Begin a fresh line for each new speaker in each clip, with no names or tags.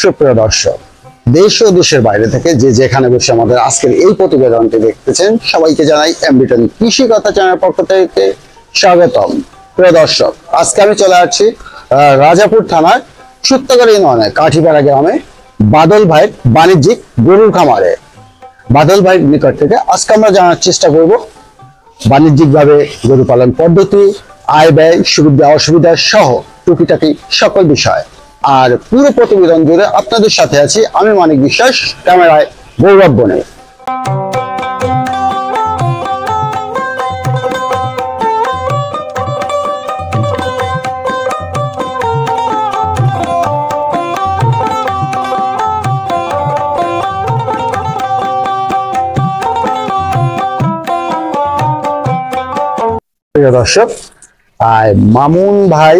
সুপ্রিয় দর্শক, দেশ ও দেশের বাইরে থেকে যে যেখানে বসে আমাদের আজকের এই প্রতিবেদনটি দেখতেছেন, সবাইকে জানাই এমবিটন কৃষি কথা চ্যানেল পক্ষ থেকে স্বাগতম। প্রিয় দর্শক, আজকে আমি চলে আসছি রাজাপুর থানার সত্যকার ইউনিয়নে কাঠিপাড়া গ্রামে বাদল ভাইয়ের বাণিজ্যিক গরুর খামারে। বাদল ভাইয়ের নিকট থেকে আজকে আমরা জানার চেষ্টা করব বাণিজ্যিকভাবে গরু পালন পদ্ধতি, আয় ব্যয়, সুবিধা অসুবিধা সহ টুকিটাকি সকল বিষয়। আর পুরো প্রতিবেদন জুড়ে আপনাদের সাথে আছি আমি মানিক বিশ্বাস, ক্যামেরায় গৌরব বনে। প্রিয় দর্শক, মামুন ভাই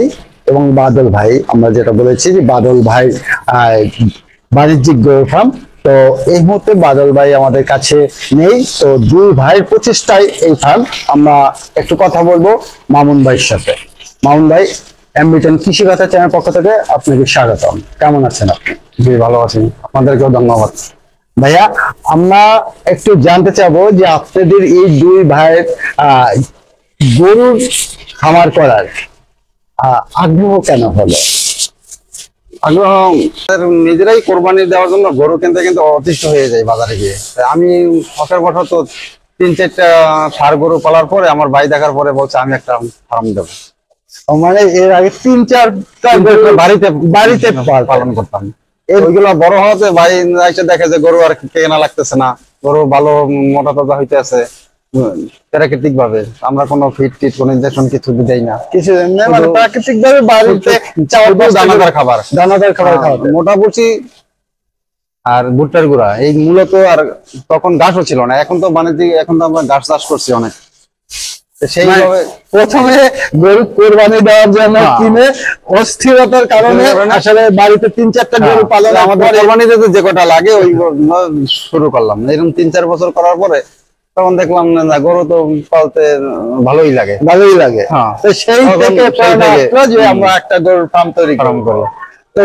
এবং বাদল ভাই, আমরা যেটা বলেছি যে বাদল ভাই বাণিজ্যিক গরু ফার্ম। তো এই মুহূর্তে বাদল ভাই আমাদের কাছে নেই, তো দুই ভাইয়ের প্রচেষ্টায় এই ফার্ম। আমরা একটু কথা বলবো মামুন ভাইয়ের সাথে। মামুন ভাই, এমবিটন কৃষি কথা চ্যানেল পক্ষ থেকে আপনাকে স্বাগতম। কেমন আছেন আপনি?
জি, ভালো আছি। আপনাদেরকেও ধন্যবাদ।
ভাইয়া, আমরা একটু জানতে চাবো যে আপনাদের এই দুই ভাইয়ের গরুর খামার করার আগ্রহ কেন হলো?
আগ্রহ নিজেরাই কোরবানি দেওয়ার জন্য গরু কিনতে কিন্তু অতিষ্ঠ হয়ে যায় বাজারে গিয়ে। আমি শখের বশত 3-4টা ষাঁড় গরু পালার পরে আমার ভাই দেখার পরে বলছে আমি একটা ফার্ম দেবো।
মানে এর আগে 3-4টা
বাড়িতে
বাড়িতে
পালন করতাম। ওইগুলো বড় হওয়াতে ভাই এসে দেখে যে গরু আর কেনা লাগতেছে না, গরু ভালো মোটা তাজা হইতে আছে প্রাকৃতিক ভাবে। আমরা কোনো ফিট টিট কোনো ইনজেকশন কিছু দেই না,
কিছু মানে প্রাকৃতিক ভাবে বাড়িতে
দানাদার খাবার
খাওয়াতে।
মোটা বুচি আর ভুট্টার গুঁড়া, এই মূলত। আর তখন ঘাসও ছিল না, এখন তো বাণিজ্যিক, এখন তো আমরা ঘাস চাষ করছি অনেক। সেইভাবে
প্রথমে গরু কোরবানি দেওয়ার জন্য কিনে অস্থিরতার কারণে আসলে বাড়িতে 3-4টা গরু পালন
আমাদের কোরবানিতে যে কটা লাগে ওই শুরু করলাম। এরকম 3-4 বছর করার পরে তখন দেখলাম না, গরু তো পালতে ভালোই লাগে।
তো সেই থেকে যে আমরা একটা গরুর ফার্ম তৈরি করি। তো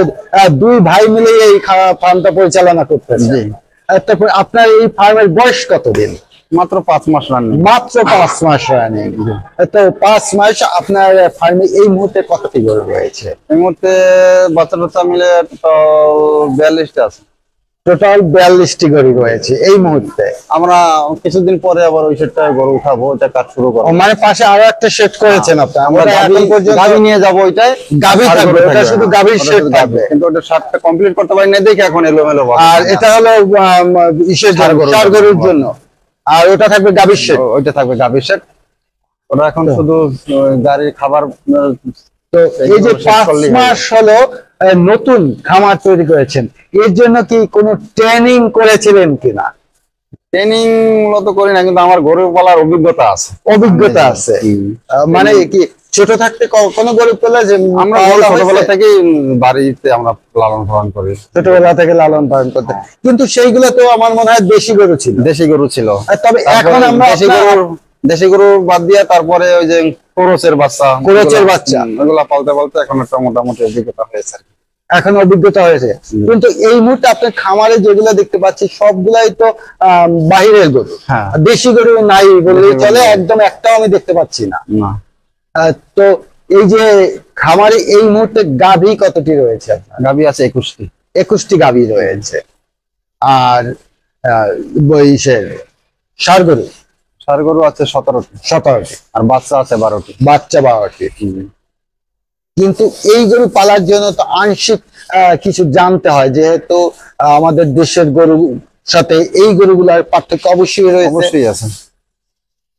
দুই ভাই মিলে এই ফার্মটা পরিচালনা করতেছে। তারপর আপনার এই ফার্মের বয়স কতদিন?
মাত্র 5 মাস রানিং।
মাত্র 5 মাস রানিং। তো 5 মাস আপনার ফার্মে এই মুহূর্তে কতটি গরু রয়েছে?
এই মুহূর্তে বাচ্চা মিলে তো 42টা আছে।
টোটাল 42টি গরু রয়েছে এই মুহূর্তে।
আমরা কিছুদিন পরে আবার ওই শেডটা গরু উঠাবো, ওটা কাজ শুরু করবো।
মানে পাশে আরো একটা শেড করেছেন আপনি?
আমরা গাভী নিয়ে যাবো, ওইটাই
গাভী থাকবে, ওটা শুধু গাভীর শেড থাকবে।
কিন্তু ওটা শেডটা কমপ্লিট করতে পারি না দেখে এখন এলোমেলো।
আর এটা হলো ষাঁড় গরুর জন্য, আর ওটা থাকবে গাভীর শেড।
ওইটা থাকবে গাভীর শেড। ওটা এখন শুধু গাড়ির খাবার।
তো এই যে 5 মাস হলো নতুন খামার তৈরি করেছেন, এর জন্য কি কোনো ট্রেনিং করেছিলেন কিনা?
ট্রেনিং মূলত করি না, কিন্তু আমার গরু পালার অভিজ্ঞতা আছে।
মানে কি ছোট থাকতে কোনো গরু পেলে যে
আমরা ছোটবেলা থেকেই বাড়িতে আমরা লালন পালন করি,
ছোটবেলা থেকে লালন পালন করতে। কিন্তু সেইগুলো তো আমার মনে হয় দেশি গরু ছিল। তবে এখন আমরা
দেশি গরু বাদ দিয়ে তারপরে ওই যে ক্রোচের বাচ্চা ওগুলা পালতে পালতে এখন একটা মোটামুটি অভিজ্ঞতা হয়েছে।
এখন অভিজ্ঞতা হয়েছে। কিন্তু এই মুহূর্তে আপনার খামারে যেগুলো দেখতে পাচ্ছি সবগুলাই তো বাহিরের গরু, দেশি গরু নাই বললেই চলে। একদম একটাও আমি দেখতে পাচ্ছি না। তো এই যে খামারে এই মুহূর্তে গাভী কতটি রয়েছে?
গাভী আছে 21টি।
21টি গাভী রয়েছে। আর ষাঁড় গরু আছে 17টি।
আর বাচ্চা আছে 12টি।
বাচ্চা 12টি। কিন্তু এই গরু পালার জন্য তো আংশিক কিছু জানতে হয়, যেহেতু আমাদের দেশের গরুর সাথে এই গরুগুলার পার্থক্য অবশ্যই
আছে।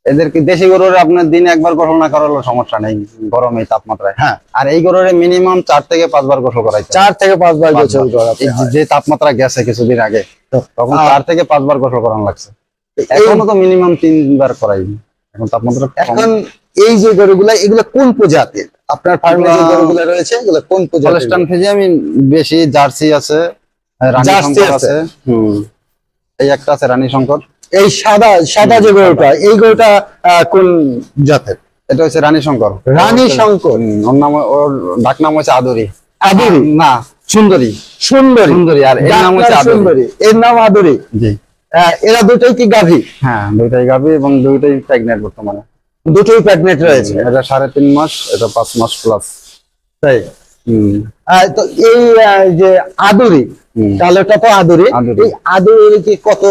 এদেরকে দেশি গরুর আপনার দিনে একবার গোসল না করালে সমস্যা নেই গরমে তাপমাত্রায়। আর এই গরুর মিনিমাম 4 থেকে 5 বার গোসল করাই।
4 থেকে 5 বার গোসল করাতে হয়।
যে তাপমাত্রা গেছে কিছুদিন আগে, তখন 4 থেকে 5 বার গোসল করানো লাগছে। এখনো তো মিনিমাম 3 বার করাই। এখন তাপমাত্রা
এখন এই যে গরুগুলা, এগুলো কোন প্রজাতির? আপনার ফার্মে যে গরুগুলো রয়েছে এগুলো কোন প্রজাতির?
হলস্টাইন ফ্রিজিয়ান বেশি, জার্সি আছে, রানী শঙ্কর আছে। এই একটা আছে রানী শঙ্কর।
এই সাদা যে গরুটা, এই গরুটা কোন জাতের?
এটা হচ্ছে রানী শঙ্কর।
রানী শঙ্কর।
ওর নাম, ওর ডাক নাম হচ্ছে আদুরি।
আদুরি
না, সুন্দরী
সুন্দরী
সুন্দরী, আর এর নাম হচ্ছে
ডাক্তার
আদুরি।
সুন্দরী, এর নাম আদুরি।
জি
এরা দুটোই কি গাভী?
হ্যাঁ, দুইটাই গাভী এবং দুইটাই প্রেগনেন্ট বর্তমানে।
দুটোই প্রেগনেন্ট রয়েছে।
এটা 3.5 মাস, এটা 5 মাস প্লাস।
তাই
হুম।
তো এই যে আদুরি,
হুম।
তাহলে এটা তো আদুরি,
আদুরি।
এই আদুরি কি কত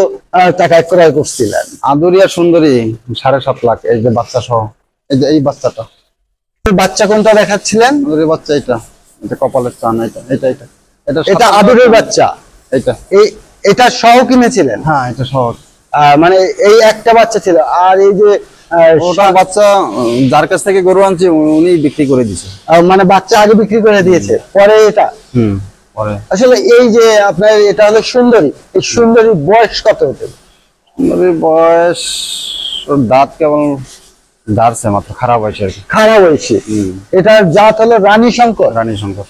টাকায় ক্রয় করছিলেন?
আদুরি আর সুন্দরী 7.5 লাখ, এই যে বাচ্চা সহ। এই যে এই বাচ্চাটা,
বাচ্চা কোনটা দেখাচ্ছিলেন?
আদুরির বাচ্চা এটা, এটা কপালের চান, এটা এটা এটা এটা
এটা
57
আদুরির
লাখ।
বাচ্চা।
এটা
এটা সহ কিনেছিলেন?
হ্যাঁ, এটা সহ।
মানে এই একটা বাচ্চা ছিল, আর এই যে
ওটা বাচ্চা যার কাছ থেকে গরু আনছি উনি বিক্রি করে দিছে।
মানে বাচ্চা আগে বিক্রি করে দিয়েছে, পরে এটা।
হুম। পরে
আসলে এই যে আপনার এটা হলো সুন্দরী, এই সুন্দরীর বয়স কত হতে?
সুন্দরীর বয়স, ওর দাঁত কেবল দাঁড়ছে মাত্র, খারাপ হয়েছে আর কি।
খারাপ হয়েছে।
হুম।
এটার জাত হলো রানী শঙ্কর।
রানী শঙ্কর।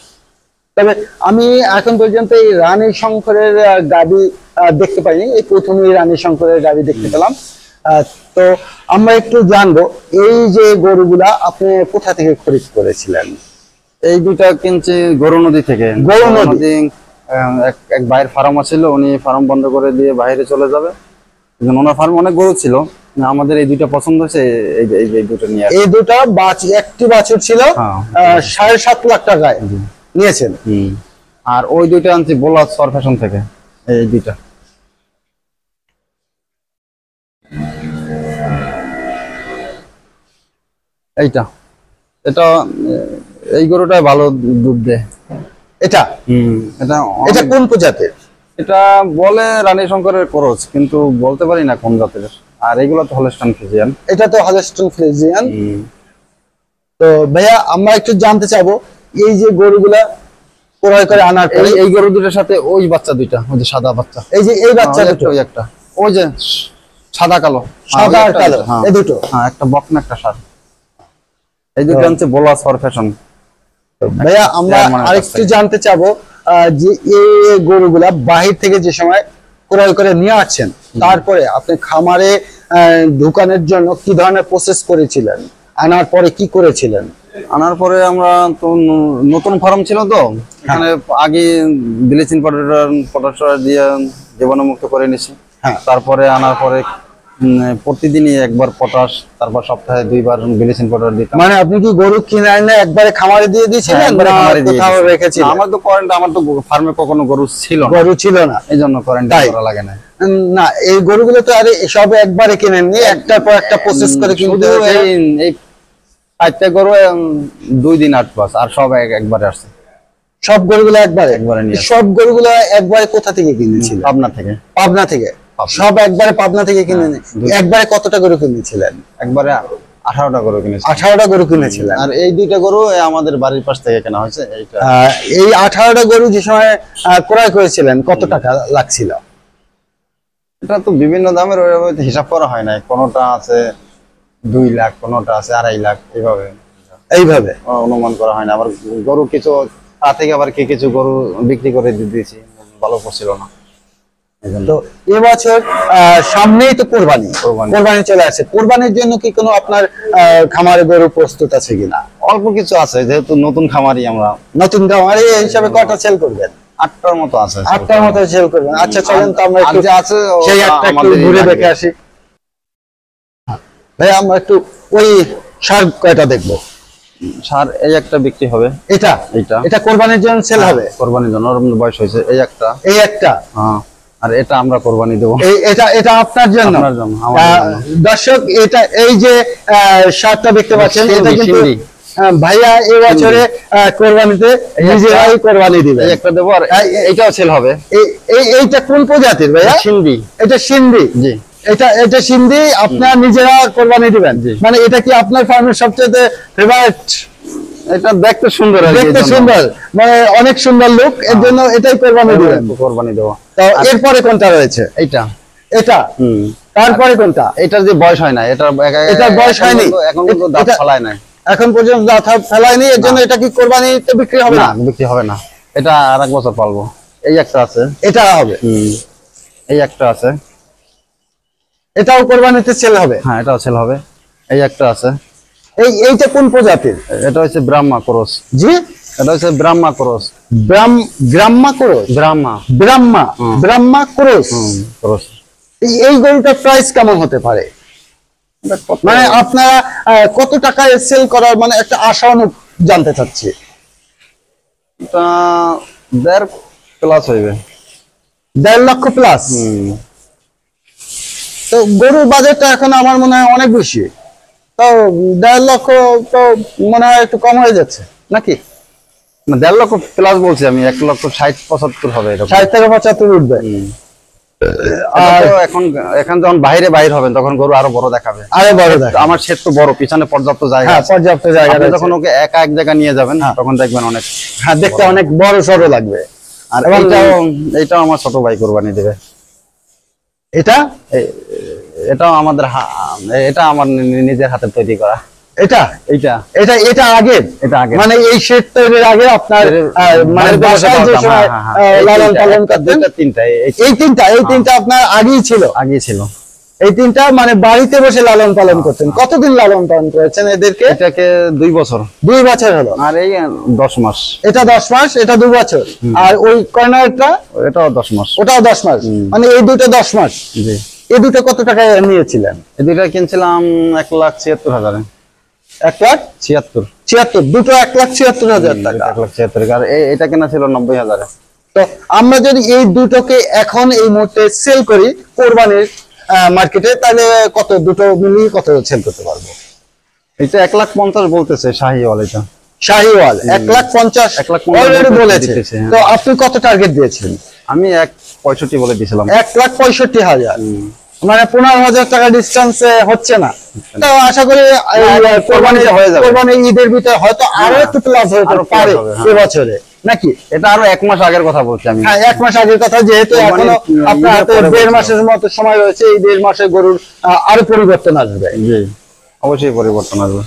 তবে আমি এখন পর্যন্ত এই রানী শঙ্করের গাবি দেখতে পাইনি, এই প্রথমই রানী শঙ্করের গাবি দেখতে পেলাম। তো আমরা একটু জানবো, এই যে গরুগুলা আপনি কোথা থেকে খরিদ করেছিলেন?
এই দুইটা কিনছি গরু নদী থেকে।
গরু নদী।
এক ভাইয়ের ফার্ম আছিল, উনি ফার্ম বন্ধ করে দিয়ে বাইরে চলে যাবে। কিন্তু ওনার ফার্মে অনেক গরু ছিল, আমাদের এই দুইটা পছন্দ হয়েছে, এই দুটো নিয়ে আসি।
এই দুটা একটি বাছুর ছিল,
হ্যাঁ।
7.5 লাখ টাকায় নিয়েছেন।
হুম। আর ওই দুইটা আনছি বোলার সর ফ্যাশন থেকে, এই দুইটা। এইটা এটা এই গরুটা ভালো দুধ দেয়।
এটা
এটা
এটা কোন প্রজাতির?
এটা বলে রানী শঙ্করের ক্রস, কিন্তু বলতে পারি না কোন জাতের। আর এইগুলো তো হলস্টাইন ফ্রিজিয়ান।
এটা তো হলস্টাইন ফ্রিজিয়ান। তো ভাইয়া আমরা একটু জানতে চাবো, এই যে গরুগুলা ক্রয় করে আনার পরে
এই গরু দুটোর সাথে ওই বাচ্চা দুইটা, ওই যে সাদা বাচ্চা,
এই যে এই বাচ্চা দুটো,
ওই একটা, ওই যে সাদা কালো,
সাদা আর
ওই একটা,
কালো,
হ্যাঁ।
এই দুটো।
হ্যাঁ, একটা বকনা একটা ষাঁড়। এই দুটো আনছে বোলার সর ফ্যাশন।
ভাইয়া আমরা
জার্মানের
আরেকটু
কাছ থেকে।
জানতে চাবো, যে এই গরুগুলা বাহির থেকে যে সময় ক্রয় করে নিয়ে আসছেন, তারপরে আপনি খামারে ঢুকানোর জন্য কি ধরনের প্রসেস করেছিলেন, আনার পরে কি করেছিলেন?
আনার পরে আমরা তো নতুন ফার্ম ছিল তো, এখানে আগে ব্লিচিং পাউডার দিয়ে জীবাণুমুক্ত করে নিছি।
হ্যাঁ।
তারপরে আনার পরে প্রতিদিনই একবার পটাশ, তারপর সপ্তাহে 2 বার ব্লিচিং পাউডার দিতাম।
মানে আপনি কি গরু কিনে এনে একবারে খামারে দিয়ে দিয়েছিলেন,
একবারে
না
খামারে দিয়ে
কোথাও
দিয়েছি।
রেখেছিলেন?
আমার তো কারেন্ট, আমার তো ফার্মে কখনো গরু ছিল না,
গরু ছিল না,
এই জন্য কারেন্ট
তাই?
করা লাগে না।
না, এই গরুগুলো তো আরে সব একবারে কিনেননি, একটার পর একটা প্রসেস করে কিনতে
শুধু
হয়েছে।
এই 5টা গরু 2 দিন 8 মাস, আর সব একবারে আসছে।
সব গরুগুলো একবারে
একবারে নিয়ে আসছে।
সব গরুগুলো একবারে কোথা থেকে কিনেছিলেন?
পাবনা থেকে।
পাবনা থেকে? সব একবারে পাবনা থেকে কিনে একবারে কতটা গরু কিনেছিলেন?
একবারে 18টা গরু কিনেছি।
18টা গরু কিনেছিলেন।
আর এই দুইটা গরু আমাদের বাড়ির পাশ থেকে কেনা হয়েছে। এইটা
এই 18টা গরু যে সময় ক্রয় করেছিলেন, কত টাকা লাগছিল?
এটা তো বিভিন্ন দামের, ওইভাবে তো হিসাব করা হয় নাই। কোনোটা আছে 2 লাখ, কোনোটা আছে 2.5 লাখ, এইভাবে
এইভাবে
অনুমান করা হয় না। আবার গরু কিছু তা থেকে আবার কিছু গরু বিক্রি করে দিয়েছি, ভালো পড়ছিল না।
তো এবছর সামনেই তো কোরবানি,
কোরবানি।
কোরবানি চলে আসছে। কোরবানির জন্য কি কোনো আপনার খামারে গরু প্রস্তুত আছে কিনা?
অল্প কিছু আছে, যেহেতু নতুন খামারি আমরা।
নতুন খামারে হিসাবে কয়টা সেল করবেন?
8টার মতো আছে।
8টার মতো সেল করবেন। আচ্ছা চলুন তো আমরা একটু
আর যে আছে
সেই একটা একটু
আমাদেরই
ঘুরে
লাগবে।
দেখে আসি। ভাই আমরা একটু ওই ষাঁড় কয়টা দেখবো।
সার এই একটা বিক্রি হবে।
এটা
এইটা
এটা কোরবানির জন্য সেল হবে?
কোরবানির জন্য, ওর বয়স হয়েছে। এই একটা,
এই একটা,
হ্যাঁ। আর এটা আমরা কোরবানি দেবো।
এটা এটা আপনার জন্য?
আপনার জন্য, আমাদের জন্য।
দর্শক, এটা এই যে ষাঁড়টা দেখতে পাচ্ছেন, এটা
সিন্ধি,
কিন্তু
সিন্ধি।
ভাইয়া এই বছরে কোরবানিতে নিজেরাই কোরবানি দিবে।
এই একটা দেবো, আর এইটাও সেল হবে।
এইটা কোন প্রজাতির ভাইয়া?
সিন্ধি।
এটা সিন্ধি।
জি।
এটা সিন্ধি, আপনার নিজেরা কোরবানি দিবেন? মানে এটা কি আপনার ফার্মের সবচেয়ে ফেভারিট?
এটা দেখতে সুন্দর, আর কি,
দেখতে
এই জন্য।
সুন্দর, মানে অনেক সুন্দর লুক, এর জন্য এটাই কোরবানি দিবেন।
কোরবানি দেবো।
তো এরপরে কোনটা রয়েছে?
এইটা।
এটা। তারপরে কোনটা?
এটার যে বয়স হয় না,
এটার বয়স হয়নি,
এখন কিন্তু দাঁত
এটা-
ফলায় নাই।
এখন পর্যন্ত দাঁত ফেলায়নি, এর জন্য এটা কি কোরবানিতে বিক্রি হবে
না,
না?
বিক্রি হবে না। এটা আর 1 বছর পালবো। এই একটা আছে।
এটা হবে।
এই একটা আছে।
এটাও কোরবানিতে সেল হবে?
হ্যাঁ, এটাও সেল হবে। এই একটা আছে।
এইটা কোন প্রজাতির?
এটা হচ্ছে ব্রাহ্মা ক্রস।
জি,
এটা হচ্ছে ব্রাহ্মা ক্রস।
গ্রাম্মা ক্রস,
ব্রাহ্মা।
ব্রাহ্মা ক্রস।
ক্রস।
এই গরুটার প্রাইস কেমন হতে পারে? মানে আপনারা কত টাকায় সেল করার মানে একটা আশা জানতে চাচ্ছি।
এটা 1.5 প্লাস হইবে।
1.5 লক্ষ প্লাস। তো গরুর বাজেটটা এখন আমার মনে হয় অনেক বেশি, তো 1.5 লক্ষ তো মনে হয় একটু কম হয়ে যাচ্ছে নাকি?
না, 1.5 লক্ষ প্লাস বলছি আমি। 1,60,75 হবে এরকম।
60 থেকে 75 উঠবে।
আর এখন যখন বাইরে হবেন তখন গরু আরো বড় দেখাবে।
আরো বড় দেখাবে।
আমার ক্ষেত তো বড়, পিছনে পর্যাপ্ত জায়গা।
হ্যাঁ, পর্যাপ্ত জায়গা
আপনি
রয়েছে।
যখন ওকে একা এক জায়গা নিয়ে যাবেন তখন দেখবেন অনেক,
হ্যাঁ, দেখতে অনেক বড় সড়ো লাগবে।
আর এইটাও আমার ছোট ভাই কোরবানি দেবে। এটাও আমাদের এটা আমার নিজের হাতে তৈরি করা।
এটা আগে মানে এই শেড তৈরির আগে আপনার মানে বাসায় যে সময় লালন পালন করতেন, এই তিনটা আপনার আগেই ছিল। এই তিনটা মানে বাড়িতে বসে লালন পালন করতেন। কতদিন লালন পালন করেছেন এদেরকে?
এটাকে 2 বছর।
2 বছর হলো।
আর এই 10 মাস।
এটা 10 মাস, এটা 2 বছর। আর ওই কর্নারটা
এটাও 10 মাস।
ওটাও 10 মাস। মানে এই দুটো 10 মাস।
জি।
এই দুটো কত টাকায় নিয়েছিলেন?
এই দুটো কিনছিলাম 1,76,000।
1,76,000। দুটো 1,76,000 টাকা।
1,76,000। আর এটা কেনা ছিল 90,000।
তো আমরা যদি এই দুটোকে এখন এই মুহূর্তে সেল করি কোরবানির মার্কেটে, তাহলে কত, দুটো মিলিয়ে কত সেল করতে পারবো?
এটা 1,50,000 বলতেছে শাহিওয়াল। এটা
শাহিওয়াল 1,50,000 অলরেডি বলেছে। তো আপনি কত টার্গেট দিয়েছেন?
আমি 1,65,000 বলে দিয়েছিলাম।
1,65,000। মানে 15,000 টাকা ডিস্টেন্সে হচ্ছে না। তো আশা করি
কোরবানিতে হয়ে যাবে।
কোরবানি ঈদের ভিতরে হয়তো আরো একটু প্লাস হতে পারে এবছরে নাকি?
এটা আরো 1 মাস আগের কথা বলছি আমি।
হ্যাঁ, 1 মাস আগের কথা, যেহেতু এখনো আপনার হাতে 1.5 মাসের মতো সময় রয়েছে। এই 1.5 মাসে গরুর আরো পরিবর্তন আসবে।
জি, অবশ্যই পরিবর্তন আসবে।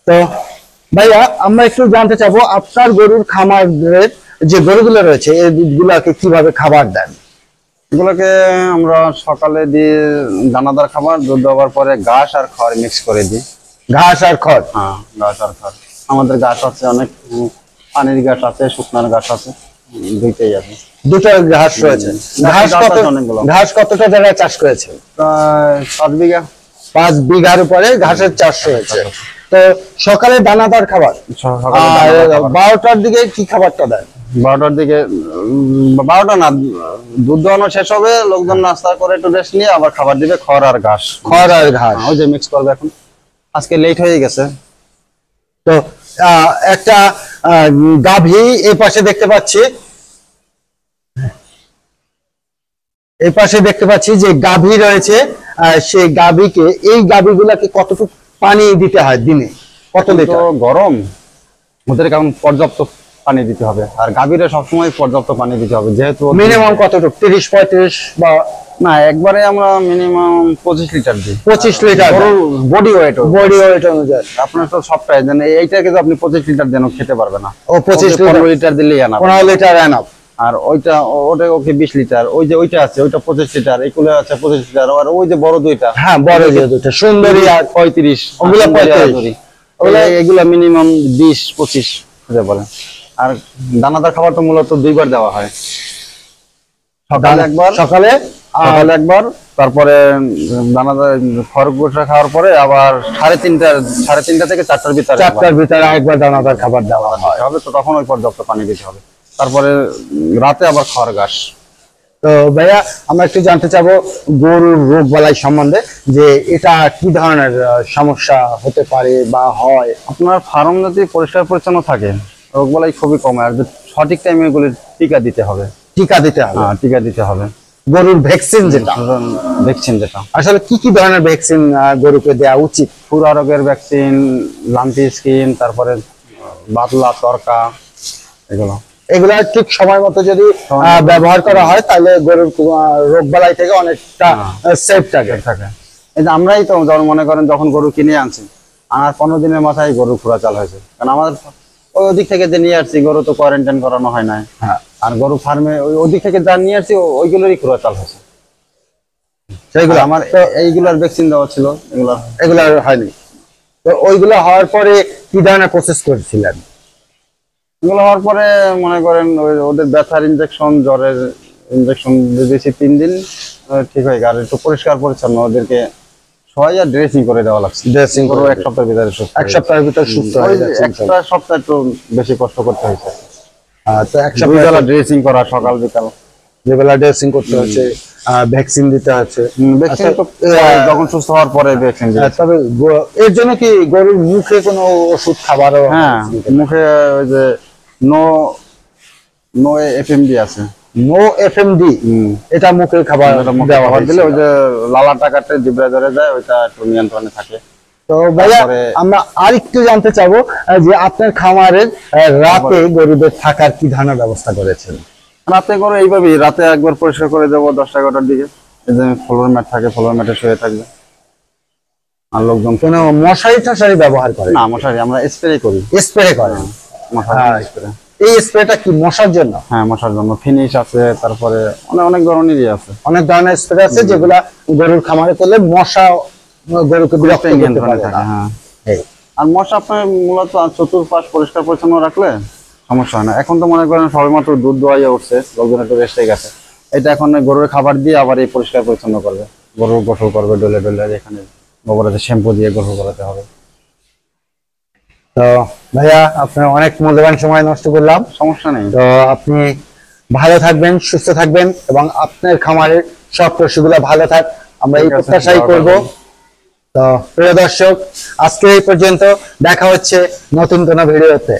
তো ভাইয়া, আমরা একটু জানতে চাবো আপনার গরুর খামারের যে গরুগুলো রয়েছে এগুলাকে কিভাবে খাবার দেন?
এগুলোকে আমরা সকালে দিই দানাদার খাবার, দুধ দেওয়ার পরে ঘাস আর খড় মিক্স করে দিই।
ঘাস আর খড়?
হ্যাঁ, ঘাস আর খড়। আমাদের ঘাস আছে অনেক, পানির ঘাস আছে, শুকনার ঘাস আছে, দুইটাই আছে।
দুটো ঘাস রয়েছে। ঘাস কতটা জায়গায় চাষ করেছে?
প্রায় 5 বিঘা।
5 বিঘার উপরে ঘাসের চাষ রয়েছে। তো সকালে দানাদার খাবার, 12টার দিকে কি খাবারটা দেন?
12টার দিকে, 12টা না, দুধ দোয়ানো শেষ হবে, লোকজন নাস্তা করে একটু রেস্ট নিয়ে আবার খাবার দিবে। খড় আর ঘাস। ওই যে মিক্স করবে। এখন আজকে লেট হয়ে গেছে।
তো একটা গাভী এই পাশে দেখতে পাচ্ছি, যে গাভী রয়েছে। সেই গাভীকে, এই গাভীগুলাকে কতটুকু পানি দিতে হয় দিনে? কত লিটার?
গরম, ওদের কেমন পর্যাপ্ত পানি দিতে হবে। আর গাভীরে সবসময় পর্যাপ্ত পানি দিতে হবে। যেহেতু
মিনিমাম কতটুকু? 30-35 বা
না, একবারে আমরা মিনিমাম 25 লিটার দিই।
25 লিটার
বডি ওয়েট
অনুযায়ী।
আপনার তো সবটাই দেন, এইটাকে তো আপনি 25 লিটার দেন, খেতে পারবে না।
ও
15 লিটার দিলেই আনা।
15 লিটার এনাফ।
আর ওটা ওকে 20 লিটার। ওই যে ওইটা আছে, ওইটা 25 লিটার। এইগুলো আছে 25 লিটার। আর ওই যে বড় দুইটা,
হ্যাঁ, বড় যে দুইটা সুন্দরী আর
35,
ওগুলো 35।
এগুলা মিনিমাম 20-25 হতে পারে। আর দানাদার খাবার তো মূলত 2 বার দেওয়া হয়। সকালে একবার, তারপরে দানাদার খড়গুটা খাওয়ার পরে আবার 3:30 থেকে 4টার ভিতরে
আরেকবার দানাদার খাবার দেওয়া
হবে। তো তখন ওই পর্যাপ্ত পানি দিতে হবে। তারপরে রাতে আবার খড় ঘাস।
তো ভাইয়া, আমরা একটু জানতে চাবো গরুর রোগ বালাই সম্বন্ধে, যে এটা কি ধরনের সমস্যা হতে পারে বা হয়?
আপনার ফার্ম যদি পরিষ্কার পরিচ্ছন্ন থাকে, রোগ বালাই খুবই কম। আর সঠিক টাইমে এগুলি টিকা দিতে হবে। টিকা দিতে হবে।
গরুর ভ্যাকসিন যেটা আসলে কি ধরনের ভ্যাকসিন গরুকে দেওয়া উচিত?
খুরা রোগের ভ্যাকসিন, লাম্পি স্কিন, তারপরে বাতলা, তরকা,
এগুলা ঠিক সময় মতো যদি ব্যবহার করা হয় তাহলে গরুর রোগ বালাই থেকে অনেকটা সেফ থাকে।
এই যে আমরাই তো যেমন মনে করেন, যখন গরু কিনে আনছি, আর 15 দিনের মাথায় গরু খুরা চাল হয়েছে। কারণ আমাদের ওই দিক থেকে যে নিয়ে আসছি, গরু তো কোয়ারেন্টাইন করানো হয় নাই। আর গরু ফার্মে ওই দিক থেকে যা নিয়ে আসছি, ওইগুলোরই খুরা চাল হয়েছে। সেইগুলো আমার এইগুলার ভ্যাকসিন দেওয়া ছিল,
এগুলার হয়নি। তো ওইগুলো হওয়ার পরে কি ধরনের প্রসেস করেছিলেন?
এগুলো হওয়ার পরে মনে করেন ওদের ব্যথার ইনজেকশন, জ্বরের ইনজেকশন দিয়েছি 3 দিন, ঠিক হয়ে গেল। আর একটু পরিষ্কার পরিচ্ছন্ন ওদেরকে সবাই আর ড্রেসিং করে দেওয়া লাগছে।
ড্রেসিং
পুরো এক সপ্তাহের ভিতরে সুস্থ
এক সপ্তাহের ভিতর সুস্থ
ওই
হয়ে যাচ্ছে
একটা সপ্তাহ একটু বেশি কষ্ট করতে হয়েছে।
তো এক
দুই
সপ্তাহ
বেলা ড্রেসিং করা, সকাল বিকাল।
যেবেলা ড্রেসিং করতে হচ্ছে, ভ্যাকসিন দিতে হচ্ছে।
ভ্যাকসিন
আচ্ছা,
তো যখন সুস্থ হওয়ার পরে ভ্যাকসিন দিই।
তবে এর জন্য কি গরুর মুখে কোনো ওষুধ খাবারও?
হ্যাঁ, মুখে ওই যে নো নো এফএমডি আছে,
নো এফএমডি, এটা মুখের খাবার দেওয়া
খাবার দিলে ওই
হয়েছিল।
যে লালাটা কাটে জিব্রায় ধরে যায়, ওইটা একটু নিয়ন্ত্রণে থাকে।
তো ভাইয়া
তারপরে-
আমরা আরেকটু জানতে চাবো যে আপনার খামারের রাতে গরুদের থাকার কি ধরনের ব্যবস্থা করেছেন?
রাতে করে এইভাবেই, রাতে একবার পরিষ্কার করে দেবো 10টা-11টার দিকে। এই যে ফ্লোর ম্যাট থাকে, ফ্লোর ম্যাটে শুয়ে থাকবে। আর লোকজন
কোনো মশারি টশারি ব্যবহার করেন?
না, মশারি আমরা স্প্রে করি,
স্প্রে করেন?
মশারি
হ্যাঁ।
স্প্রে।
এই স্প্রেটা কি মশার জন্য?
হ্যাঁ, মশার জন্য ফিনিশ আছে, তারপরে অনেক ধরনেরই আছে।
অনেক ধরনের স্প্রে আছে যেগুলা গরুর খামারে করলে মশা গরুকে বিরক্ত করতে
নিয়ন্ত্রণে
পারে
থাকে,
না।
হ্যাঁ।
এই,
আর মশা আপনার মূলত চতুর্পাশ পরিষ্কার পরিচ্ছন্ন রাখলে সমস্যা হয় না। এখন তো মনে করেন সবেমাত্র দুধ দোয়াইয়া উঠছে, লোকজন একটু রেস্টে গেছে। এটা এখন গরুর খাবার দিয়ে আবার এই পরিষ্কার পরিচ্ছন্ন করবে, গরুর গোসল করবে ডলে ডলে, এখানে গোবরাতে শ্যাম্পু দিয়ে গোসল করাতে হবে।
তো ভাইয়া আপনার অনেক মূল্যবান সময় নষ্ট করলাম।
সমস্যা নেই।
তো আপনি ভালো থাকবেন, সুস্থ থাকবেন এবং আপনার খামারের সব পশুগুলো ভালো থাক, আমরা এই
ঠিক আছে,
প্রত্যাশাই
দোয়া
করব।
করবেন।
তো প্রিয় দর্শক, আজকে এই পর্যন্ত, দেখা হচ্ছে নতুন কোনো ভিডিওতে।